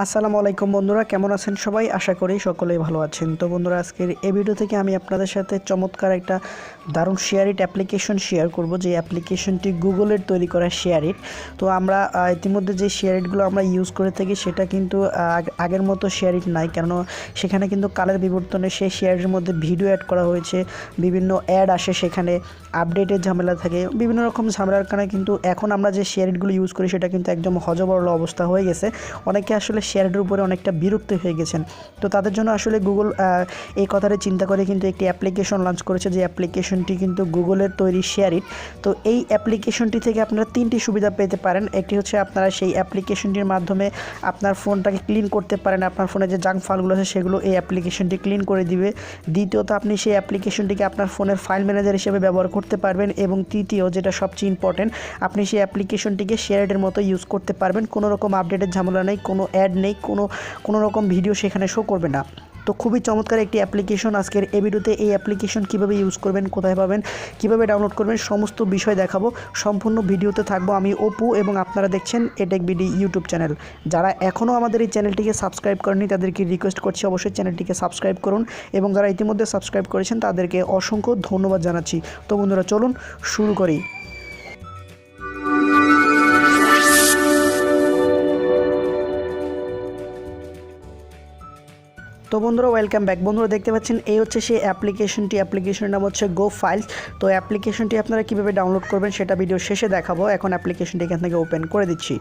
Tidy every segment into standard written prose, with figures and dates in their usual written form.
আসসালামু আলাইকুম বন্ধুরা, কেমন আছেন সবাই? আশা করি সকলেই ভালো আছেন। তো বন্ধুরা, আজকের এই ভিডিও থেকে আমি আপনাদের সাথে চমৎকার একটা দারুণ শেয়ারিট অ্যাপ্লিকেশন শেয়ার করব, যে অ্যাপ্লিকেশনটি গুগলের তৈরি করা শেয়ারিট। তো আমরা ইতিমধ্যে যে শেয়ারিটগুলো আমরা ইউজ করে থাকি সেটা কিন্তু আগের মতো শেয়ারিট নাই, কারণ সেখানে কিন্তু কালার বিবর্তনে সেই শেয়ারিটের মধ্যে ভিডিও অ্যাড করা হয়েছে, বিভিন্ন অ্যাড আসে, সেখানে আপডেটের ঝামেলা থাকে, বিভিন্ন রকম ঝামেলার কারণে কিন্তু এখন আমরা যে শেয়ারিটগুলো ইউজ করি সেটা কিন্তু একদম হযবরল অবস্থা হয়ে গেছে। অনেকে আসলে শেয়ারের উপরে অনেকটা বিরক্ত হয়ে গেছেন। তো তাদের জন্য আসলে গুগল এই কথাটা চিন্তা করে কিন্তু একটি অ্যাপ্লিকেশন লঞ্চ করেছে, যে অ্যাপ্লিকেশনটি কিন্তু গুগলের তৈরি শেয়ারিট। তো এই অ্যাপ্লিকেশনটি থেকে আপনারা তিনটি সুবিধা পেতে পারেন। একটি হচ্ছে আপনারা সেই অ্যাপ্লিকেশনটির মাধ্যমে আপনার ফোনটাকে ক্লিন করতে পারেন, আপনার ফোনে যে জাঙ্ক ফাইলগুলো আছে সেগুলো এই অ্যাপ্লিকেশনটি ক্লিন করে দিবে। দ্বিতীয়ত, আপনি সেই অ্যাপ্লিকেশনটিকে আপনার ফোনের ফাইল ম্যানেজার হিসেবে ব্যবহার করতে পারবেন। এবং তৃতীয়, যেটা সবচেয়ে ইম্পর্টেন্ট, আপনি সেই অ্যাপ্লিকেশনটিকে শেয়ারের মতো ইউজ করতে পারবেন। কোনো রকম আপডেটের ঝামেলা নেই, কোনো অ্যাড নেই, কোনো রকম ভিডিও সেখানে শো করবে না। তো খুবই চমৎকার একটি অ্যাপ্লিকেশন। আজকের এই ভিডিওতে এই অ্যাপ্লিকেশন কীভাবে ইউজ করবেন, কোথায় পাবেন, কীভাবে ডাউনলোড করবেন, সমস্ত বিষয় দেখাবো। সম্পূর্ণ ভিডিওতে থাকবো আমি অপু, এবং আপনারা দেখছেন টেকবিডি ইউটিউব চ্যানেল। যারা এখনও আমাদের এই চ্যানেলটিকে সাবস্ক্রাইব করেনি তাদেরকে রিকোয়েস্ট করছি অবশ্যই চ্যানেলটিকে সাবস্ক্রাইব করুন, এবং যারা ইতিমধ্যে সাবস্ক্রাইব করেছেন তাদেরকে অসংখ্য ধন্যবাদ জানাচ্ছি। তো বন্ধুরা, চলুন শুরু করি। তো বন্ধুরা, ওয়েলকাম ব্যাক। বন্ধুরা, দেখতে পাচ্ছেন এই হচ্ছে সেই অ্যাপ্লিকেশনের নাম হচ্ছে গো ফাইলস। তো অ্যাপ্লিকেশনটি আপনারা কীভাবে ডাউনলোড করবেন সেটা ভিডিও শেষে দেখাবো। এখন অ্যাপ্লিকেশনটি এখান থেকে ওপেন করে দিচ্ছি।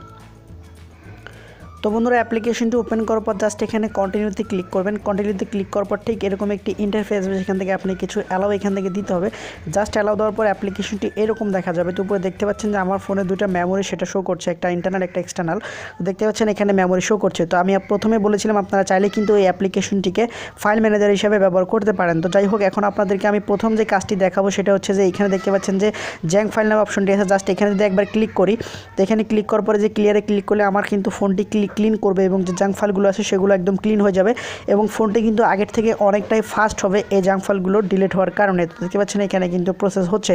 তো বন্ধুরা, অ্যাপ্লিকেশনটি ওপেন করার পর জাস্ট এখানে কন্টিনিউতে ক্লিক করবেন। কন্টিনিউতে ক্লিক করার পর ঠিক এরকম একটি ইন্টারফেস আসবে, সেখান থেকে আপনি কিছু অ্যালাউ এখান থেকে দিতে হবে। জাস্ট অ্যালাউ দেওয়ার পর অ্যাপ্লিকেশনটি এরকম দেখা যাবে। তো উপরে দেখতে পাচ্ছেন যে আমার ফোনে দুটো মেমোরি সেটা শো করছে, একটা ইন্টারনাল একটা এক্সটার্নাল। দেখতে পাচ্ছেন এখানে মেমোরি শো করছে। তো আমি প্রথমে বলেছিলাম আপনারা চাইলে কিন্তু এই অ্যাপ্লিকেশনটিকে ফাইল ম্যানেজার হিসেবে ব্যবহার করতে পারেন। তো যাই হোক, এখন আপনাদেরকে আমি প্রথম যে কাজটি দেখাবো সেটা হচ্ছে যে এখানে দেখতে পাচ্ছেন যে জ্যাঙ্ক ফাইল নামে অপশনটি আছে। জাস্ট এখানে যদি একবার ক্লিক করি, তো এখানে ক্লিক করার পরে যে ক্লিয়ারে ক্লিক করলে আমার কিন্তু ফোনটি ক্লিন করবে, এবং যে জাঙ্ক ফাইলগুলো আছে সেগুলো একদম ক্লিন হয়ে যাবে, এবং ফোনটি কিন্তু আগের থেকে অনেকটাই ফাস্ট হবে এই জাঙ্ক ফাইলগুলো ডিলিট হওয়ার কারণে। তো দেখতে পাচ্ছেন এখানে কিন্তু প্রসেস হচ্ছে,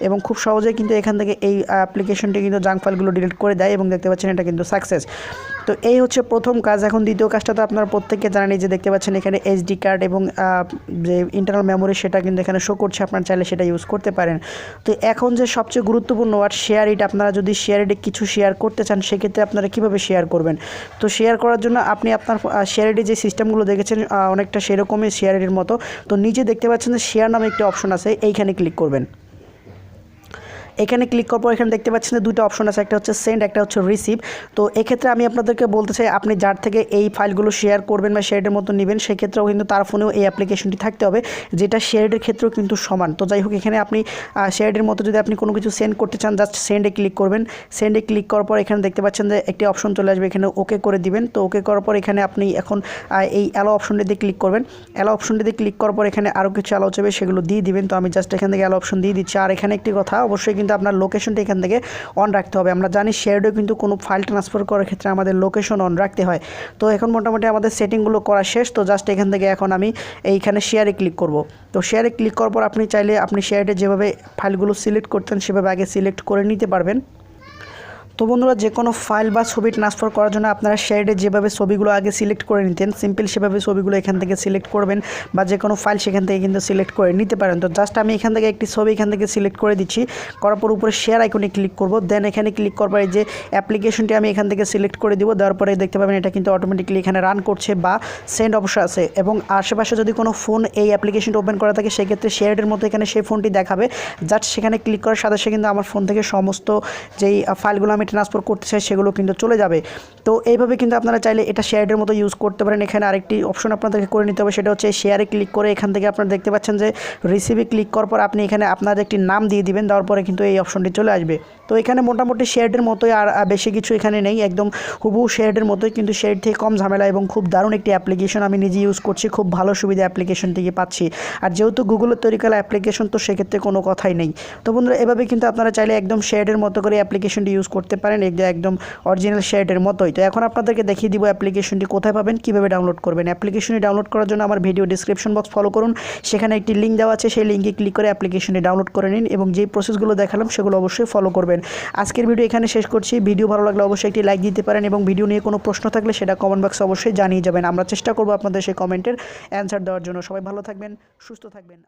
এবং খুব সহজেই কিন্তু এখান থেকে এই অ্যাপ্লিকেশনটি কিন্তু জাঙ্ক ফাইলগুলো ডিলিট করে দেয়, এবং দেখতে পাচ্ছেন এটা কিন্তু সাকসেস। তো এই হচ্ছে প্রথম কাজ। এখন দ্বিতীয় কাজটা তো আপনারা প্রত্যেককে জানেন, যে দেখতে পাচ্ছেন এখানে এইচডি কার্ড এবং যে ইন্টারনাল মেমোরি সেটা কিন্তু এখানে শো করছে, আপনারা চাইলে সেটা ইউজ করতে পারেন। তো এখন যে সবচেয়ে গুরুত্বপূর্ণ ওয়ার্ড শেয়ার ইট। আপনারা যদি শেয়ার ইটে কিছু শেয়ার করতে চান সেক্ষেত্রে আপনারা কীভাবে শেয়ার করবেন? তো শেয়ার করার জন্য আপনি আপনার শেয়ার ইটে যে সিস্টেমগুলো দেখেছেন অনেকটা সেরকমই শেয়ার ইটের মতো। তো নিচে দেখতে পাচ্ছেন যে শেয়ার নামে একটি অপশন আছে, এইখানে ক্লিক করবেন। এখানে ক্লিক করার পর এখানে দেখতে পাচ্ছেন যে দুটো অপশন আছে, একটা হচ্ছে সেন্ড, একটা হচ্ছে রিসিভ। তো এক্ষেত্রে আমি আপনাদেরকে বলতে চাই, আপনি যার থেকে এই ফাইলগুলো শেয়ার করবেন বা শেয়ারের মতো নেবেন, সেক্ষেত্রেও কিন্তু তার ফোনেও এই অ্যাপ্লিকেশনটি থাকতে হবে, যেটা শেয়ারের ক্ষেত্রেও কিন্তু সমান। তো যাই হোক, এখানে আপনি শেয়ারের মতো যদি আপনি কোনো কিছু সেন্ড করতে চান, জাস্ট সেন্ডে ক্লিক করবেন। সেন্ডে ক্লিক করার পর এখানে দেখতে পাচ্ছেন যে একটি অপশন চলে আসবে, এখানে ওকে করে দিবেন। তো ওকে করার পর এখানে আপনি এখন এই অ্যালো অপশনটিতে ক্লিক করবেন। অ্যালো অপশনটিতে ক্লিক করার পর এখানে আরও কিছু অ্যালো চাইবে, সেগুলো দিয়ে দিবেন। তো আমি জাস্ট এখান থেকে অ্যালো অপশন দিয়ে দিচ্ছি। আর এখানে একটি কথা, অবশ্যই কিন্তু আপনার লোকেশনটা এখান থেকে অন রাখতে হবে। আমরা জানি শেয়ারেও কিন্তু কোনো ফাইল ট্রান্সফার করার ক্ষেত্রে আমাদের লোকেশন অন রাখতে হয়। তো এখন মোটামুটি আমাদের সেটিংগুলো করা শেষ। তো জাস্ট এখান থেকে এখন আমি এইখানে শেয়ারে ক্লিক করব। তো শেয়ারে ক্লিক করার পর আপনি চাইলে আপনি শেয়ারে যেভাবে ফাইলগুলো সিলেক্ট করতেন সেভাবে আগে সিলেক্ট করে নিতে পারবেন। তো বন্ধুরা, যে কোনো ফাইল বা ছবি ট্রান্সফার করার জন্য আপনারা শেয়ারে যেভাবে ছবিগুলো আগে সিলেক্ট করে নিতেন, সিম্পল সেভাবে ছবিগুলো এখান থেকে সিলেক্ট করবেন, বা যে কোনো ফাইল সেখান থেকে কিন্তু সিলেক্ট করে নিতে পারেন। তো জাস্ট আমি এখান থেকে একটি ছবি এখান থেকে সিলেক্ট করে দিচ্ছি। করার পর উপরে শেয়ার আইকনে ক্লিক করব। দেন এখানে ক্লিক করার পরে যে অ্যাপ্লিকেশনটি আমি এখান থেকে সিলেক্ট করে দিব, দেওয়ার পরে দেখতে পাবেন এটা কিন্তু অটোমেটিকলি এখানে রান করছে বা সেন্ড অপশন আছে। এবং আশেপাশে যদি কোনো ফোন এই অ্যাপ্লিকেশনটা ওপেন করা থাকে সেক্ষেত্রে শেয়ারের মতো এখানে সেই ফোনটি দেখাবে। জাস্ট সেখানে ক্লিক করার সাথে সাথে কিন্তু আমার ফোন থেকে সমস্ত যেই ফাইলগুলো আমি ট্রান্সফার করতে চাই সেগুলো কিন্তু চলে যাবে। তো এইভাবে কিন্তু আপনারা চাইলে এটা শেয়ারের মতো ইউজ করতে পারেন। এখানে আরেকটি অপশন আপনাদেরকে করে নিতে হবে, সেটা হচ্ছে শেয়ারে ক্লিক করে এখান থেকে আপনারা দেখতে পাচ্ছেন যে রিসিভে ক্লিক করার পর আপনি এখানে আপনার একটি নাম দিয়ে দিবেন, দেওয়ার পরে কিন্তু এই অপশনটি চলে আসবে। তো এখানে মোটামুটি শেয়ারের মতোই, আর বেশি কিছু এখানে নেই, একদম হুবহু শেয়ারের মতোই, কিন্তু শেয়ার থেকে কম ঝামেলা এবং খুব দারুণ একটি অ্যাপ্লিকেশন। আমি নিজে ইউজ করছি, খুব ভালো সুবিধা অ্যাপ্লিকেশন থেকে পাচ্ছি। আর যেহেতু গুগলের তৈরি করা অ্যাপ্লিকেশন, তো সেক্ষেত্রে কোনো কথাই নেই। তো বন্ধুরা, এভাবে কিন্তু আপনারা চাইলে একদম শেয়ারের মতো করে অ্যাপ্লিকেশনটি ইউজ করতে পারেন, একদম অরিজিনাল শার্টের মতোই। তো এখন আপনাদেরকে দেখিয়ে দিব অ্যাপ্লিকেশনটি কোথায় পাবেন, কীভাবে ডাউনলোড করবেন। অ্যাপ্লিকেশনটি ডাউনলোড করার জন্য আমার ভিডিও ডিসক্রিপশন বক্স ফলো করুন, সেখানে একটি লিঙ্ক দেওয়া আছে, সেই লিঙ্কে ক্লিক করে অ্যাপ্লিকেশনটি ডাউনলোড করে নিন এবং যেই প্রসেসগুলো দেখালাম সেগুলো অবশ্যই ফলো করবেন। আজকের ভিডিও এখানে শেষ করছি। ভিডিও ভালো লাগলে অবশ্যই একটি লাইক দিতে পারেন এবং ভিডিও নিয়ে কোনো প্রশ্ন থাকলে সেটা কমেন্ট বক্সে অবশ্যই জানিয়ে যাবেন। আমরা চেষ্টা করব আপনাদের সেই কমেন্টের অ্যান্সার দেওয়ার জন্য। সবাই ভালো থাকবেন, সুস্থ থাকবেন।